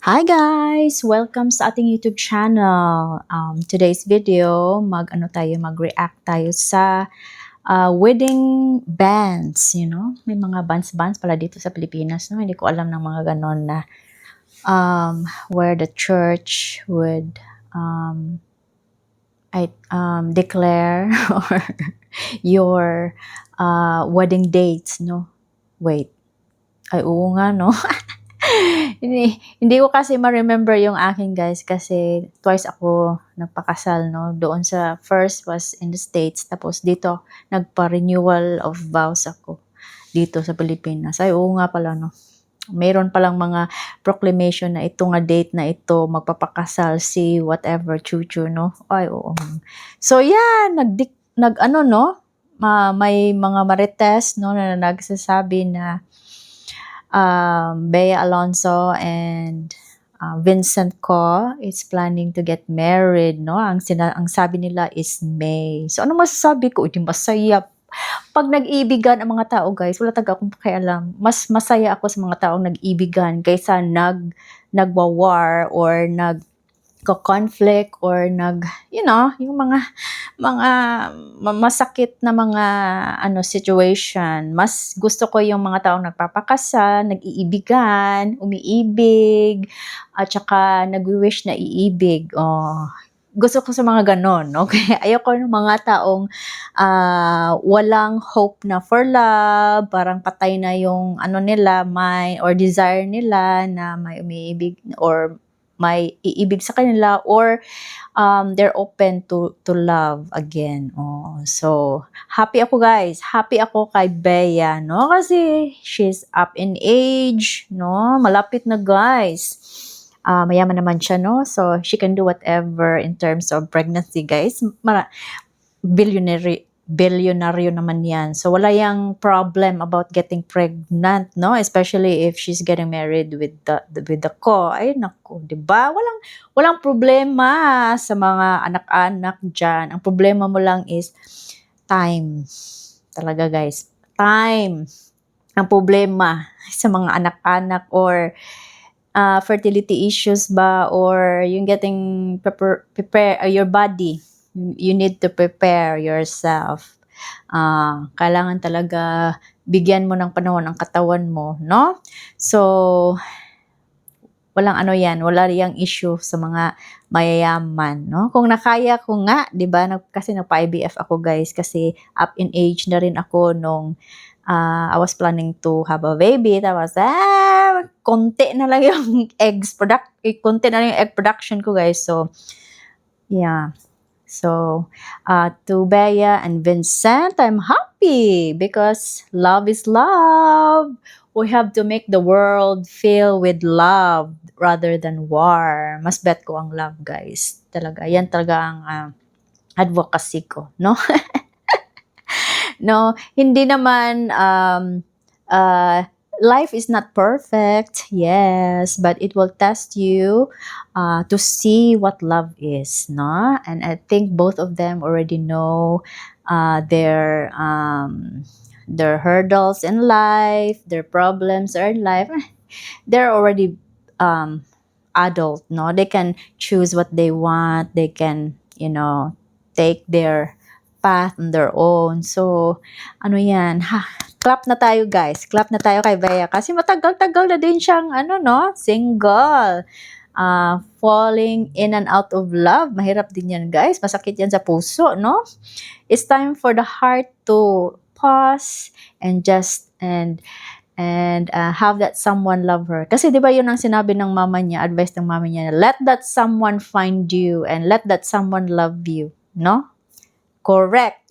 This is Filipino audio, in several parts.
Hi guys! Welcome sa ating YouTube channel. Today's video, mag-react tayo sa wedding bands, May mga bands pala dito sa Pilipinas, no? Hindi ko alam ng mga ganon na where the church would declare or your wedding dates, no? Wait. Ay, oo nga, no? Hindi ko kasi ma-remember yung akin guys kasi twice ako nagpakasal, no? Doon sa first was in the States, tapos dito nagpa-renewal of vows ako dito sa Pilipinas. Ay, oo nga pala, no? Mayroon palang mga proclamation na ito nga date na ito, magpapakasal si whatever, chuchu, no? Ay, oo. So, yan, may mga marites, no, na nagsasabi na Bea Alonzo and Vincent Ko is planning to get married, no? Ang sabi nila is May. So, ano masasabi ko? Hindi masaya. Pag nag-ibigan ang mga tao, guys, wala taga akong pakialam. Mas masaya ako sa mga taong nag-ibigan kaysa nagwa-war or conflict or yung mga masakit na mga situation. Mas gusto ko yung mga taong nagpapakasal, nag-iibigan, umiibig, at saka nag-wish na iibig. Gusto ko sa mga ganon, okay? Ayoko ng mga taong walang hope na for love, parang patay na yung nila, or desire nila na may umiibig or may iibig sa kanila, or they're open to love again. So happy ako guys, happy ako kay Bea, no? Kasi she's up in age, no? Malapit na guys. Mayaman naman siya, no? So she can do whatever in terms of pregnancy, guys. Billionaire naman yan. So, wala yung problem about getting pregnant, no? Especially if she's getting married with the ko. Ay, naku, diba? Walang problema sa mga anak-anak dyan. Ang problema mo lang is time. Talaga, guys. Time. Ang problema sa mga anak-anak or fertility issues ba, or yung getting prepare your body. You need to prepare yourself. Kailangan talaga bigyan mo ng panahon ang katawan mo, no? So, wala yang issue sa mga mayayaman, no? Kung nakaya ko nga, 'di ba? Kasi nagpa-IVF ako, guys, kasi up in age na rin ako nung I was planning to have a baby. Tapos konti na lang yung konti na lang yung egg production ko, guys. So, yeah. So, to Bea and Vincent, I'm happy because love is love. We have to make the world filled with love rather than war. Mas bet ko ang love, guys. Talaga, yan talaga ang advocacy ko, no? No, hindi naman life is not perfect, yes, but it will test you to see what love is, no? And I think both of them already know their hurdles in life, their problems are in life. They're already adult, no? They can choose what they want. They can, take their path on their own. So, yan, clap na tayo guys. Clap na tayo kay Bea kasi matagal-tagal na din siyang single. Falling in and out of love. Mahirap din yan guys. Masakit yan sa puso, no? It's time for the heart to pause and have that someone love her. Kasi 'di ba 'yun ang sinabi ng mama niya, advice ng mama niya, let that someone find you and let that someone love you, no? Correct.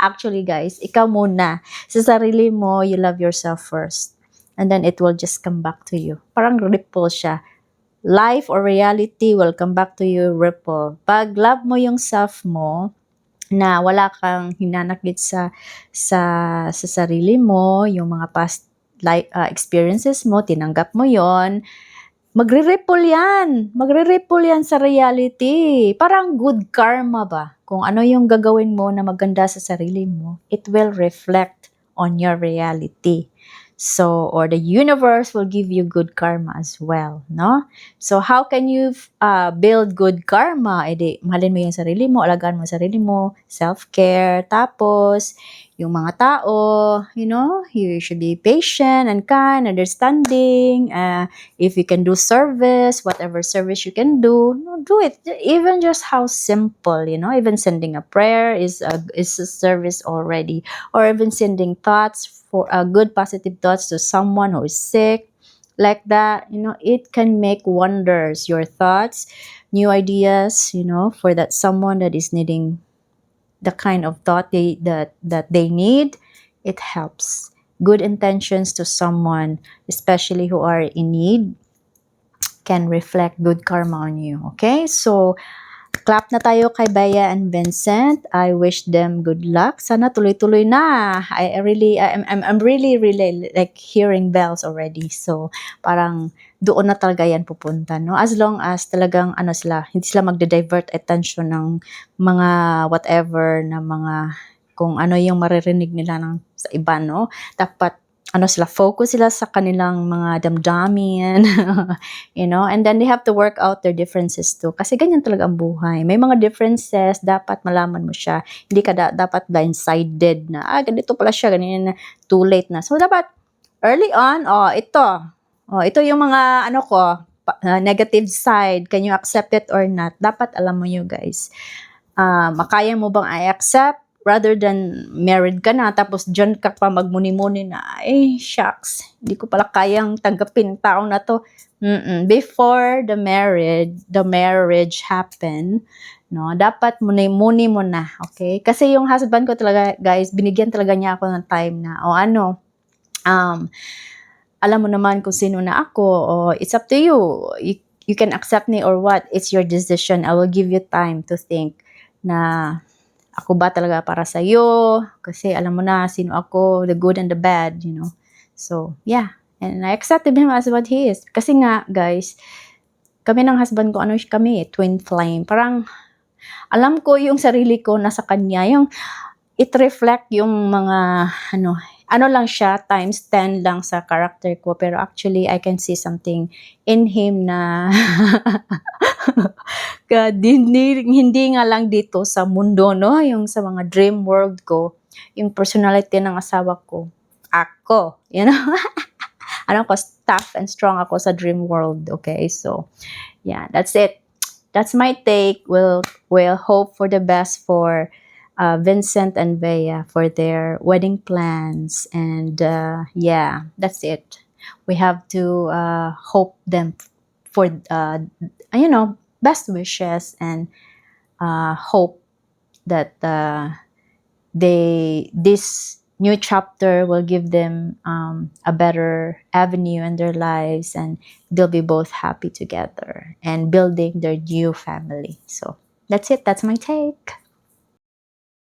Actually, guys, ikaw muna. Sa sarili mo, you love yourself first. And then it will just come back to you. Parang ripple siya. Life or reality will come back to you, ripple. Pag love mo yung self mo, na wala kang hinanakit sa sarili mo, yung mga past experiences mo, tinanggap mo yon, magre-ripple yan. Magre-ripple yan sa reality. Parang good karma ba? Kung ano yung gagawin mo na maganda sa sarili mo, it will reflect on your reality. So, or the universe will give you good karma as well, no? So, how can you build good karma? E di, mahalin mo yung sarili mo, alagaan mo yung sarili mo, self-care, tapos, yung mga tao, you should be patient and kind, understanding. If you can do service, whatever service you can do, do it. Even just how simple, even sending a prayer is a service already, or even sending thoughts for good positive thoughts to someone who is sick, like that. It can make wonders. Your thoughts, new ideas, for that someone that is needing the kind of thought that they need. It helps. Good intentions to someone, especially who are in need, can reflect good karma on you. Okay, so clap na tayo kay Bea and Vincent. I wish them good luck. Sana tuloy-tuloy na. I'm really like hearing bells already. So parang doon na talaga yan pupunta, no? As long as talagang hindi sila magde-divert attention ng mga whatever na mga kung ano yung maririnig nila sa iba, no? Dapat focus sila sa kanilang mga damdamin, and then they have to work out their differences too. Kasi ganyan talaga ang buhay. May mga differences, dapat malaman mo siya. Hindi ka dapat blindsided na, ganito pala siya, ganyan na, too late na. So, dapat, early on, ito yung mga, negative side. Can you accept it or not? Dapat alam mo yun, guys. Makaya mo bang I-accept? Rather than married ka na, tapos dyan ka pa magmuni-muni na, shucks, hindi ko pala kayang tanggapin taong na to. Before the marriage happen, no, dapat muni-muni mo na, okay? Kasi yung husband ko talaga, guys, binigyan talaga niya ako ng time na, alam mo naman kung sino na ako, it's up to you. You can accept me or what, it's your decision. I will give you time to think na, ako ba talaga para sa iyo? Kasi alam mo na sino ako, the good and the bad, So, yeah. And I accepted him as what he is. Kasi nga, guys, kami ng husband ko, kami, twin flame. Parang, alam ko yung sarili ko nasa kanya. Yung, it reflect yung mga, lang siya, times 10 lang sa character ko. Pero actually, I can see something in him na hindi nga lang dito sa mundo, no? Yung sa mga dream world ko, yung personality ng asawa ko, ako, tough and strong ako sa dream world, okay? So, yeah, that's it. That's my take. We'll hope for the best for Vincent and Bea for their wedding plans. And yeah, that's it. We have to hope them for, best wishes and hope that this new chapter will give them a better avenue in their lives, and they'll be both happy together and building their new family. So that's it. That's my take.